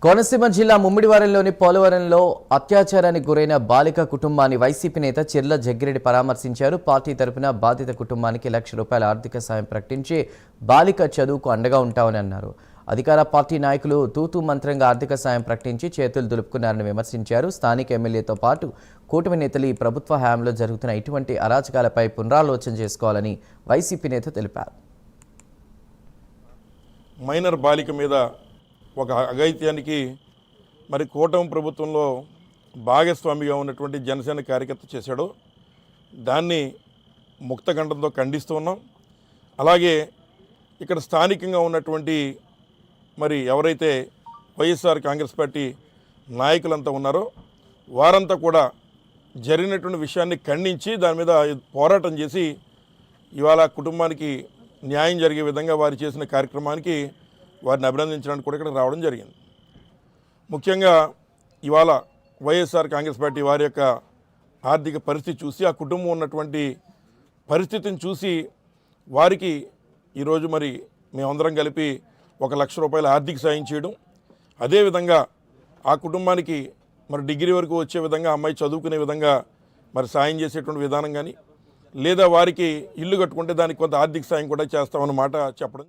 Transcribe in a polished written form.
కోనసీమ జిల్లా ముమ్మిడివరంలోని పోలవరంలో అత్యాచారానికి గురైన బాలిక కుటుంబాన్ని వైసీపీ నేత చెర్ల జగ్గిరెడ్డి పరామర్శించారు. పార్టీ తరపున బాధిత కుటుంబానికి ₹1,00,000 ఆర్థిక సాయం ప్రకటించి బాలిక చదువుకు అండగా ఉంటామని అన్నారు. అధికార పార్టీ నాయకులు తూతూ మంత్రంగా ఆర్థిక సాయం ప్రకటించి చేతులు దులుపుకున్నారని విమర్శించారు. స్థానిక ఎమ్మెల్యేతో పాటు కూటమి నేతలు ఈ ప్రభుత్వ హయాంలో జరుగుతున్న ఇటువంటి అరాచకాలపై పునరాలోచన చేసుకోవాలని వైసీపీ నేత తెలిపారు. మైనర్ బాలిక మీద ఒక అఘాయిత్యానికి మరి కూటమి ప్రభుత్వంలో భాగస్వామిగా ఉన్నటువంటి జనసేన కార్యకర్త చేశాడో దాన్ని ముక్తకంఠంతో ఖండిస్తూ ఉన్నాం. అలాగే ఇక్కడ స్థానికంగా ఉన్నటువంటి మరి ఎవరైతే వైఎస్ఆర్ కాంగ్రెస్ పార్టీ నాయకులంతా ఉన్నారో వారంతా కూడా జరిగినటువంటి విషయాన్ని ఖండించి దాని మీద పోరాటం చేసి ఇవాళ కుటుంబానికి న్యాయం జరిగే విధంగా వారు చేసిన కార్యక్రమానికి వారిని అభినందించడానికి కూడా ఇక్కడ రావడం జరిగింది. ముఖ్యంగా ఇవాళ వైఎస్ఆర్ కాంగ్రెస్ పార్టీ వారి యొక్క ఆర్థిక పరిస్థితి చూసి ఆ కుటుంబం ఉన్నటువంటి పరిస్థితిని చూసి వారికి ఈరోజు మరి మేమందరం కలిపి ₹1,00,000 ఆర్థిక సాయం చేయడం, అదేవిధంగా ఆ కుటుంబానికి మరి డిగ్రీ వరకు వచ్చే విధంగా అమ్మాయి చదువుకునే విధంగా మరి సాయం చేసేటువంటి విధానం కానీ లేదా వారికి ఇల్లు కట్టుకుంటే దానికి కొంత ఆర్థిక సాయం కూడా చేస్తామన్నమాట చెప్పడం.